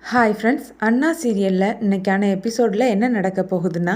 Hi friends, அண்ணா சீரியலில் இன்னைக்கான எபிசோடில் என்ன நடக்க போகுதுன்னா,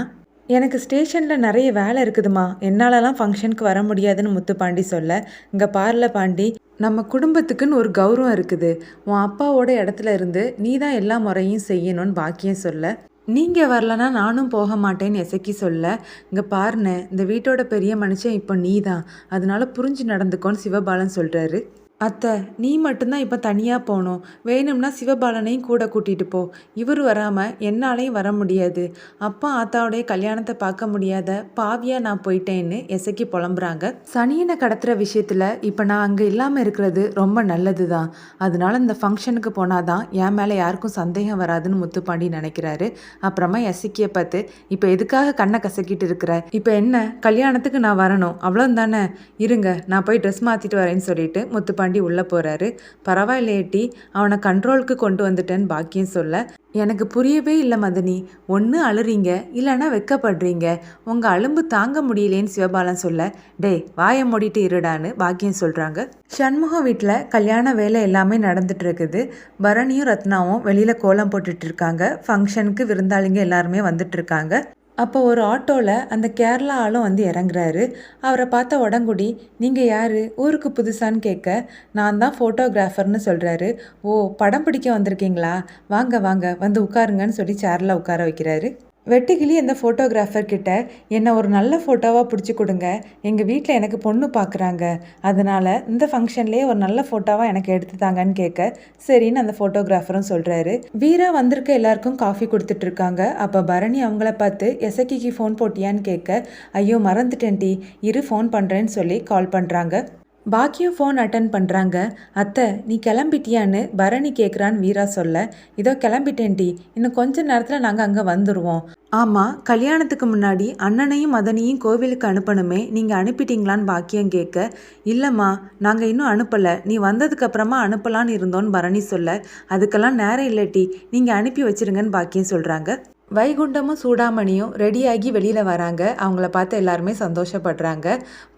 எனக்கு ஸ்டேஷனில் நிறைய வேலை இருக்குதுமா, என்னாலலாம் ஃபங்க்ஷனுக்கு வர முடியாதுன்னு முத்துப்பாண்டி சொல்ல, இங்கே பார்ல பாண்டி, நம்ம குடும்பத்துக்குன்னு ஒரு கௌரவம் இருக்குது, உன் அப்பாவோட இடத்துல இருந்து நீ தான் எல்லா முறையும் செய்யணும்னு பாக்கியம் சொல்ல, நீங்கள் வரலனா நானும் போக மாட்டேன்னு எசக்கி சொல்ல, இங்கே பாருண்ணே, இந்த வீட்டோட பெரிய மனுஷன் இப்போ நீ தான், அதனால புரிஞ்சு நடந்துக்கோன்னு சிவபாலன் சொல்கிறாரு. அத்தை, நீ மட்டும்தான் இப்போ தனியாக போகணும், வேணும்னா சிவபாலனையும் கூட கூட்டிகிட்டு போ, இவர் வராமல் என்னாலையும் வர முடியாது, அப்பா ஆத்தாவுடைய கல்யாணத்தை பார்க்க முடியாத பாவியாக நான் போயிட்டேன்னு எசக்கி புலம்புறாங்க. சனியனை கடத்துகிற விஷயத்தில் இப்போ நான் அங்கே இல்லாமல் இருக்கிறது ரொம்ப நல்லது தான், அதனால இந்த ஃபங்க்ஷனுக்கு போனாதான் என் மேலே யாருக்கும் சந்தேகம் வராதுன்னு முத்துப்பாண்டி நினைக்கிறாரு. அப்புறமா எசக்கியை பார்த்து, இப்போ எதுக்காக கண்ணை கசக்கிட்டு இருக்கிற, இப்போ என்ன கல்யாணத்துக்கு நான் வரணும் அவ்வளோ தானே, இருங்க நான் போய் ட்ரெஸ் மாற்றிட்டு வரேன்னு சொல்லிட்டு முத்துப்பாண்டி உள்ளே போகிறாரு. பரவாயில்லையேட்டி, அவனை கண்ட்ரோலுக்கு கொண்டு வந்துட்டேன்னு பாக்கியம் சொல்ல, எனக்கு புரியவே இல்லை மதனி, ஒன்று அழுறீங்க இல்லைன்னா வெக்கப்படுறீங்க, உங்கள் அலும்பு தாங்க முடியலேன்னு சிவபாலன் சொல்ல, டே வாயை மூடிட்டு இருடான்னு பாக்கியம் சொல்கிறாங்க. சண்முகம் வீட்டில் கல்யாண வேலை எல்லாமே நடந்துட்டு இருக்குது. பரணியும் ரத்னாவும் வெளியில் கோலம் போட்டுட்டு இருக்காங்க. ஃபங்க்ஷனுக்கு விருந்தாளிங்க எல்லாருமே வந்துட்டு இருக்காங்க. அப்போ ஒரு ஆட்டோவில் அந்த கேரளா ஆளும் வந்து இறங்குறாரு. அவரை பார்த்த உடங்குடி, நீங்கள் யார், ஊருக்கு புதுசான்னு கேட்க, நான் தான் ஃபோட்டோகிராஃபர்னு சொல்கிறாரு. ஓ, படம் பிடிக்க வந்திருக்கீங்களா, வாங்க வாங்க வந்து உட்காருங்கன்னு சொல்லி சேரில் உட்கார வைக்கிறாரு. வெட்டுக்கிளி அந்த ஃபோட்டோகிராஃபர் கிட்ட, என்னை ஒரு நல்ல ஃபோட்டோவாக பிடிச்சி கொடுங்க, எங்கள் வீட்டில் எனக்கு பொண்ணு பார்க்குறாங்க, அதனால் இந்த ஃபங்க்ஷன்லேயே ஒரு நல்ல ஃபோட்டோவாக எனக்கு எடுத்துத்தாங்கன்னு கேட்க, சரின்னு அந்த ஃபோட்டோகிராஃபரும் சொல்கிறாரு. வீரா வந்திருக்க எல்லாருக்கும் காஃபி கொடுத்துட்ருக்காங்க. அப்போ பரணி அவங்கள பார்த்து, எசக்கிக்கு ஃபோன் போட்டியான்னு கேட்க, ஐயோ மறந்துட்டேன்டி, இரு ஃபோன் பண்ணுறேன்னு சொல்லி கால் பண்ணுறாங்க. பாக்கியம் ஃபோன் அட்டன் பண்ணுறாங்க. அத்தை, நீ கிளம்பிட்டியான்னு பரணி கேட்குறான்னு வீரா சொல்ல, இதோ கிளம்பிட்டேன்டி, இன்னும் கொஞ்ச நேரத்தில் நாங்கள் அங்கே வந்துடுவோம். ஆமாம், கல்யாணத்துக்கு முன்னாடி அண்ணனையும் மதனியும் கோவிலுக்கு அனுப்பணுமே, நீங்கள் அனுப்பிட்டீங்களான்னு பாக்கியம் கேட்க, இல்லைம்மா நாங்கள் இன்னும் அனுப்பலை, நீ வந்ததுக்கப்புறமா அனுப்பலான்னு இருந்தோன்னு பரணி சொல்ல, அதுக்கெல்லாம் நேரம் இல்லட்டி, நீங்கள் அனுப்பி வச்சிருங்கன்னு பாக்கியம் சொல்கிறாங்க. வைகுண்டமும் சூடாமணியும் ரெடியாகி வெளியில் வராங்க. அவங்கள பார்த்து எல்லாருமே சந்தோஷப்படுறாங்க.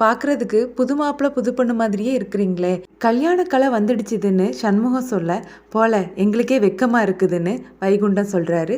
பார்க்குறதுக்கு புது மாப்பிள்ளை புது பொண்ணு மாதிரியே இருக்கிறீங்களே, கல்யாண கலை வந்துடுச்சுதுன்னு சண்முகம் சொல்ல, போல எங்களுக்கே வெக்கமாக இருக்குதுன்னு வைகுண்டம் சொல்கிறாரு.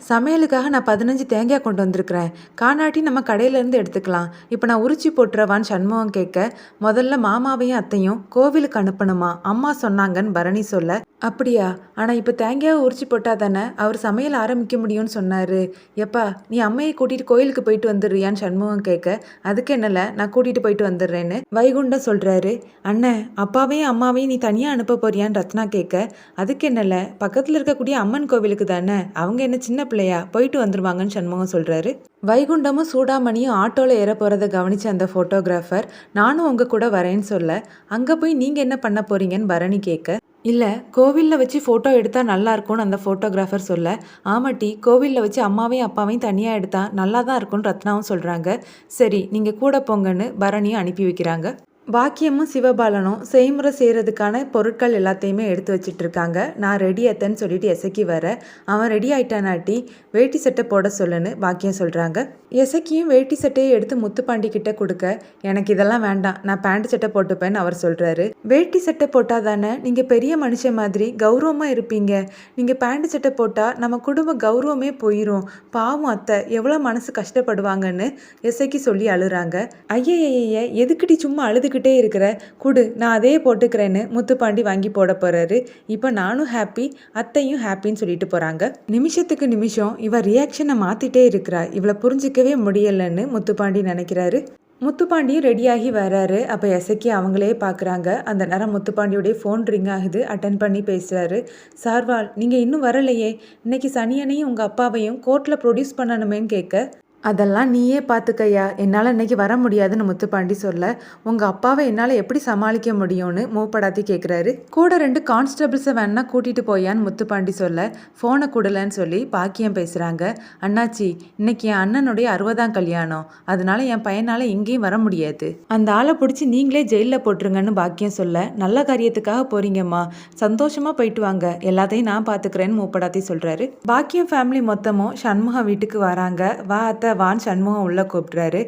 சமையலுக்காக நான் 15 தேங்காய் கொண்டு வந்திருக்கிறேன், காணாட்டி நம்ம கடையிலேருந்து எடுத்துக்கலாம், இப்போ நான் உரிச்சி போட்டுறவான்னு சண்முகம் கேட்க, முதல்ல மாமாவையும் அத்தையும் கோவிலுக்கு அனுப்பணுமா, அம்மா சொன்னாங்கன்னு பரணி சொல்ல, அப்படியா, ஆனால் இப்போ தேங்காயை உரிச்சி போட்டால் தானே அவர் சமையல் ஆரம்பிக்க முடியும்னு சொன்னார், எப்பா நீ அம்மையை கூட்டிகிட்டு கோயிலுக்கு போயிட்டு வந்துடுறியான்னு சண்முகம் கேட்க, அதுக்கு என்னல நான் கூட்டிகிட்டு போயிட்டு வந்துடுறேன்னு வைகுண்டம் சொல்கிறாரு. அண்ணன், அப்பாவையும் அம்மாவையும் நீ தனியாக அனுப்ப போறியான்னு ரத்னா கேட்க, அதுக்கு என்னல பக்கத்தில் இருக்கக்கூடிய அம்மன் கோவிலுக்கு தானே, அவங்க என்ன சின்ன பிள்ளையா, போயிட்டு வந்துருவாங்கன்னு சண்முகம் சொல்கிறாரு. வைகுண்டமும் சூடாமணியும் ஆட்டோவில் ஏற போகிறத கவனித்த அந்த ஃபோட்டோகிராஃபர், நானும் உங்கள் கூட வரேன்னு சொல்ல, அங்கே போய் நீங்கள் என்ன பண்ண போகிறீங்கன்னு பரணி கேட்க, இல்லை கோவிலில் வச்சு ஃபோட்டோ எடுத்தால் நல்லா இருக்கும்னு அந்த ஃபோட்டோகிராஃபர் சொல்ல, ஆமாட்டி கோவிலில் வச்சு அம்மாவையும் அப்பாவையும் தனியாக எடுத்தால் நல்லா தான் இருக்கும்னு ரத்னாவும் சொல்கிறாங்க. சரி நீங்கள் கூட போங்கன்னு பரணியும் அனுப்பி வைக்கிறாங்க. பாக்கியமும் சிவபாலனும் செய்முறை செய்கிறதுக்கான பொருட்கள் எல்லாத்தையுமே எடுத்து வச்சிட்டு இருக்காங்க. நான் ரெடி அத்தன்னு சொல்லிட்டு எசக்கி வர, அவன் ரெடி ஆயிட்டானாட்டி வேட்டி சட்டை போட சொல்லுன்னு பாக்கியம் சொல்கிறாங்க. எசக்கியும் வேட்டி சட்டையை எடுத்து முத்துப்பாண்டி கிட்ட கொடுக்க, எனக்கு இதெல்லாம் வேண்டாம், நான் பேண்ட் சட்டை போட்டுப்பேன்னு அவர் சொல்கிறாரு. வேட்டி சட்டை போட்டால் தானே நீங்கள் பெரிய மனுஷன் மாதிரி கௌரவமாக இருப்பீங்க, நீங்கள் பேண்ட் சட்டை போட்டால் நம்ம குடும்ப கௌரவமே போயிடும், பாவம் அத்தை எவ்வளோ மனசு கஷ்டப்படுவாங்கன்னு எசக்கி சொல்லி அழுறாங்க. ஐயைய எதுக்கிட்டி சும்மா அழுதுகிட்டே இருக்கிற, குடு நான் அதே போட்டுக்கிறேன்னு முத்துப்பாண்டி வாங்கி போட போறாரு. இப்போ நானும் ஹாப்பி, அத்தையும் ஹாப்பின்னு சொல்லிட்டு போறாங்க. நிமிஷத்துக்கு நிமிஷம் இவ ரியாக்ஷனை மாத்திட்டே இருக்கிறா, இவளை புரிஞ்சிக்கவே முடியலன்னு முத்துப்பாண்டி நினைக்கிறாரு. முத்துப்பாண்டியும் ரெடியாகி வராரு. அப்போ எசக்கி அவங்களே பார்க்குறாங்க. அந்த நேரம் முத்துப்பாண்டியோடைய ஃபோன் ரிங் ஆகுது. அட்டன் பண்ணி பேசுகிறாரு. சார்வால், நீங்கள் இன்னும் வரலையே, இன்னைக்கு சனியனையும் உங்கள் அப்பாவையும் கோர்ட்டில் ப்ரொடியூஸ் பண்ணணுமேன்னு கேட்க, அதெல்லாம் நீயே பார்த்துக்கையா, என்னால் இன்னைக்கு வர முடியாதுன்னு முத்துப்பாண்டி சொல்ல, உங்கள் அப்பாவை என்னால் எப்படி சமாளிக்க முடியும்னு மூப்படாத்தி கேட்குறாரு. கூட 2 கான்ஸ்டபிள்ஸை வேணா கூட்டிகிட்டு போயான்னு முத்துப்பாண்டி சொல்ல, ஃபோனை கொடுலன்னு சொல்லி பாக்கியம் பேசுகிறாங்க. அண்ணாச்சி, இன்னைக்கு என் அண்ணனுடைய 60ஆம் கல்யாணம், அதனால என் பையனால் எங்கேயும் வர முடியாது, அந்த ஆளை பிடிச்சி நீங்களே ஜெயிலில் போட்டுருங்கன்னு பாக்கியம் சொல்ல, நல்ல காரியத்துக்காக போகிறீங்கம்மா, சந்தோஷமாக போயிட்டு வாங்க, எல்லாத்தையும் நான் பார்த்துக்கிறேன்னு மூப்படாத்தி சொல்கிறாரு. பாக்கியம் ஃபேமிலி மொத்தமும் சண்முகம் வீட்டுக்கு வராங்க. வா அத்தை வான் சண்முகம் உள்ளே கூப்பிட்றாரு.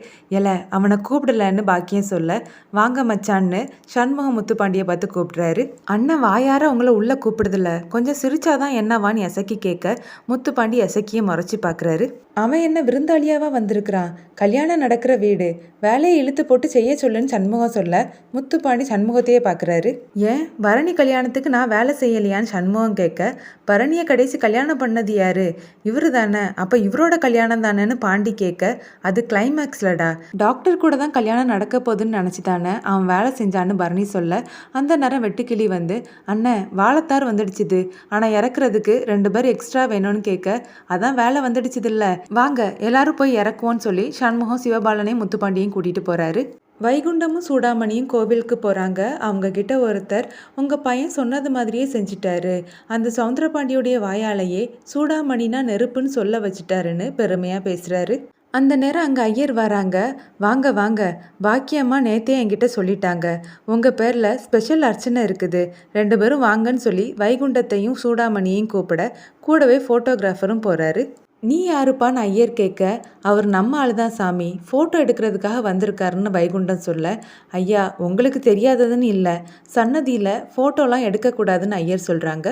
அவனை கூப்பிடலன்னு பாக்கியம் சொல்ல, வாங்க மச்சான்னு சண்முகம் முத்துப்பாண்டியை பார்த்து கூப்பிட்றாரு. அண்ணன் வாயார உங்களை உள்ளே கூப்பிடுதில்ல, கொஞ்சம் சிரிச்சாதான் என்னவான்னு எசக்கி கேட்க, முத்துப்பாண்டி எசக்கியை முறைச்சி பார்க்குறாரு. அவன் என்ன விருந்தாளியாவா வந்திருக்கிறான், கல்யாணம் நடக்கிற வீடு, வேலையை இழுத்து போட்டு செய்ய சொல்லுன்னு சண்முகம் சொல்ல, முத்துப்பாண்டி சண்முகத்தையே பார்க்குறாரு. ஏன் பரணி கல்யாணத்துக்கு நான் வேலை செய்யலையான்னு சண்முகம் கேட்க, பரணியை கடைசி கல்யாணம் பண்ணது யாரு, இவரு தானே, அப்போ இவரோட கல்யாணம் தானேன்னு பாண்டி கேட்க, அது கிளைமேக்ஸ்லடா, டாக்டர் கூட தான் கல்யாணம் நடக்க போகுதுன்னு நினச்சி தானே அவன் வேலை செஞ்சான்னு பரணி சொல்ல, அந்த நேரம் வெட்டுக்கிளி வந்து, அண்ணன் வாழைத்தார் வந்துடுச்சுது, ஆனால் இறக்குறதுக்கு 2 பேர் எக்ஸ்ட்ரா வேணும்னு கேட்க, அதான் வேலை வந்துடுச்சுது இல்லை, வாங்க எல்லாரும் போய் இறக்குவோன்னு சொல்லி சண்முகம் சிவபாலனையும் முத்துப்பாண்டியையும் கூட்டிகிட்டு போகிறாரு. வைகுண்டமும் சூடாமணியும் கோவிலுக்கு போகிறாங்க. அவங்க கிட்ட ஒருத்தர், உங்கள் பையன் சொன்னது மாதிரியே செஞ்சிட்டாரு, அந்த சவுந்தரபாண்டியுடைய வாயாலேயே சூடாமணினா நெருப்புன்னு சொல்ல வச்சுட்டாருன்னு பெருமையாக பேசுகிறாரு. அந்த நேரம் அங்கே ஐயர் வராங்க. வாங்க வாங்க, பாக்கியம்மா நேத்தே என்கிட்ட சொல்லிட்டாங்க, உங்கள் பேரில் ஸ்பெஷல் அர்ச்சனை இருக்குது, 2 பேரும் வாங்கன்னு சொல்லி வைகுண்டத்தையும் சூடாமணியையும் கூப்பிட, கூடவே ஃபோட்டோகிராஃபரும் போகிறாரு. நீ யாருப்பான்னு ஐயர் கேட்க, அவர் நம்ம ஆள் தான் சாமி, ஃபோட்டோ எடுக்கிறதுக்காக வந்திருக்காருன்னு வைகுண்டம் சொல்ல, ஐயா உங்களுக்கு தெரியாததுன்னு இல்லை, சன்னதியில் ஃபோட்டோலாம் எடுக்கக்கூடாதுன்னு ஐயர் சொல்கிறாங்க.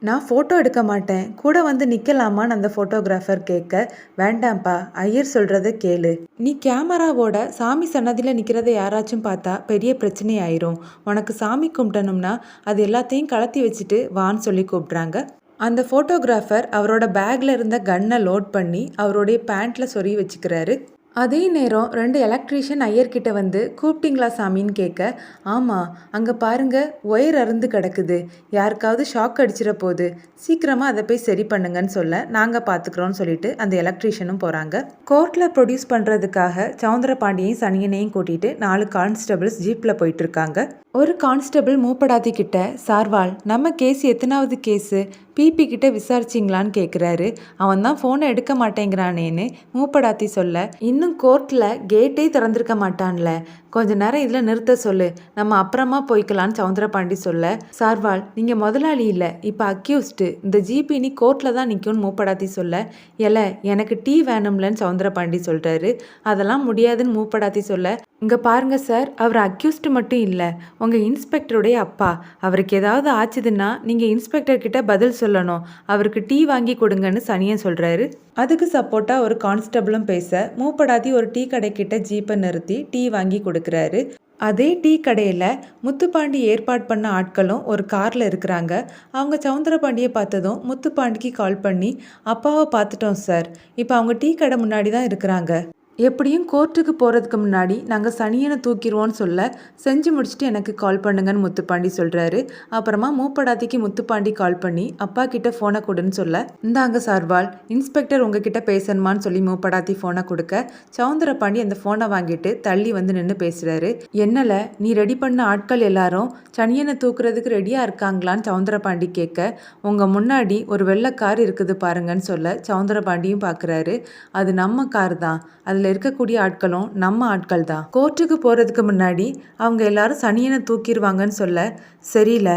நான் ஃபோட்டோ எடுக்க மாட்டேன், கூட வந்து நிற்கலாமான்னு அந்த ஃபோட்டோகிராஃபர் கேட்க, வேண்டாம்ப்பா ஐயர் சொல்கிறத கேளு, நீ கேமராவோட சாமி சன்னதியில் நிற்கிறத யாராச்சும் பார்த்தா பெரிய பிரச்சனை ஆயிரும், உனக்கு சாமி கும்பிட்டணும்னா அது எல்லாத்தையும் கலத்தி வச்சுட்டு வான்னு சொல்லி கூப்பிட்றாங்க. அந்த ஃபோட்டோகிராஃபர் அவரோட பேக்கில் இருந்த கன்னை லோட் பண்ணி அவருடைய பேண்ட்டில் சொருகி வச்சுக்கிறாரு. அதே நேரம் 2 எலக்ட்ரீஷியன் ஐயர்கிட்ட வந்து கூப்பிட்டீங்களா சாமின்னு கேட்க, ஆமாம் அங்கே பாருங்க ஒயர் அருந்து கிடக்குது, யாருக்காவது ஷாக் அடிச்சிட போகுது, சீக்கிரமாக அதை போய் சரி பண்ணுங்கன்னு சொல்ல, நாங்கள் பார்த்துக்குறோன்னு சொல்லிட்டு அந்த எலக்ட்ரீஷியனும் போகிறாங்க. கோர்ட்டில் ப்ரொடியூஸ் பண்ணுறதுக்காக சவுந்தரபாண்டியையும் சனியனையும் கூட்டிகிட்டு 4 கான்ஸ்டபிள்ஸ் ஜீப்பில் போயிட்டுருக்காங்க. ஒரு கான்ஸ்டபிள் மூப்படாதி கிட்ட, சார்வால் நம்ம கேஸ் எத்தனாவது கேஸு, பிபி கிட்ட விசாரிச்சிங்களான்னு கேட்குறாரு. அவன் தான் ஃபோனை எடுக்க மாட்டேங்கிறானேன்னு மூப்படாத்தி சொல்ல, இன்னும் கோர்ட்டில் கேட்டே திறந்திருக்க மாட்டான்ல, கொஞ்ச நேரம் இதில் நிறுத்த சொல்லு, நம்ம அப்புறமா போய்க்கலான்னு சவுந்தரபாண்டி சொல்ல, சார்வால் நீங்கள் முதலாளி இல்லை, இப்போ அக்யூஸ்டு, இந்த ஜிபி நீ கோர்ட்டில் தான் நிற்கும்னு மூப்படாத்தி சொல்ல, எனக்கு டீ வேணும்லன்னு சவுந்தரபாண்டி சொல்கிறாரு. அதெல்லாம் முடியாதுன்னு மூப்படாத்தி சொல்ல, இங்கே பாருங்க சார், அவர் அக்யூஸ்டு மட்டும் இல்லை, உங்கள் இன்ஸ்பெக்டருடைய அப்பா, அவருக்கு ஏதாவது ஆச்சுதுன்னா நீங்கள் இன்ஸ்பெக்டர் கிட்ட பதில் சொல்லணும், அவருக்கு டீ வாங்கி கொடுங்கன்னு சனியன் சொல்கிறாரு. அதுக்கு சப்போர்ட்டாக ஒரு கான்ஸ்டபிளும் பேச, மூப்படாதி ஒரு டீ கடைக்கிட்ட ஜீப்பை நிறுத்தி டீ வாங்கி கொடுக்குறாரு. அதே டீ கடையில் முத்துப்பாண்டி ஏற்பாடு பண்ண ஆட்களும் ஒரு காரில் இருக்கிறாங்க. அவங்க சவுந்தரபாண்டியை பார்த்ததும் முத்துப்பாண்டிக்கு கால் பண்ணி, அப்பாவை பார்த்துட்டோம் சார், இப்போ அவங்க டீ கடை முன்னாடி தான் இருக்கிறாங்க, எப்படியும் கோர்ட்டுக்கு போகிறதுக்கு முன்னாடி நாங்கள் சனியனை தூக்கிடுவோன்னு சொல்ல, செஞ்சு முடிச்சுட்டு எனக்கு கால் பண்ணுங்கன்னு முத்துப்பாண்டி சொல்கிறாரு. அப்புறமா மூப்படாத்திக்கு முத்துப்பாண்டி கால் பண்ணி அப்பா கிட்ட ஃபோனை கொடுன்னு சொல்ல, இந்தாங்க சார்வால், இன்ஸ்பெக்டர் உங்ககிட்ட பேசணுமான்னு சொல்லி மூப்படாத்தி ஃபோனை கொடுக்க, சவுந்தரபாண்டி அந்த ஃபோனை வாங்கிட்டு தள்ளி வந்து நின்று பேசுகிறாரு. என்னல நீ ரெடி பண்ண ஆட்கள் எல்லாரும் சனியனை தூக்குறதுக்கு ரெடியாக இருக்காங்களான்னு சவுந்தரபாண்டி கேட்க, உங்கள் முன்னாடி ஒரு வெள்ளை கார் இருக்குது பாருங்கன்னு சொல்ல, சவுந்தரபாண்டியும் பார்க்குறாரு. அது நம்ம கார் தான், அதில் இருக்கக்கூடிய ஆட்களும் நம்ம ஆட்கள் தான், கோர்ட்டுக்கு போகிறதுக்கு முன்னாடி அவங்க எல்லாரும் சனியனை தூக்கிடுவாங்கன்னு சொல்ல, சரியில்ல,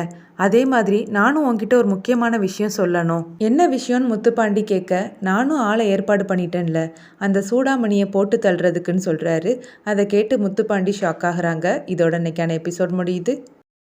அதே மாதிரி நானும் உன்கிட்ட ஒரு முக்கியமான விஷயம் சொல்லணும். என்ன விஷயம்னு முத்துப்பாண்டி கேட்க, நானும் ஆளை ஏற்பாடு பண்ணிட்டேன்ல, அந்த சூடாமணியை போட்டு தள்ளுறதுக்குன்னு சொல்கிறாரு. அதை கேட்டு முத்துப்பாண்டி ஷாக் ஆகுறாங்க. இதோட இன்னைக்கான எபிசோட் முடியுது.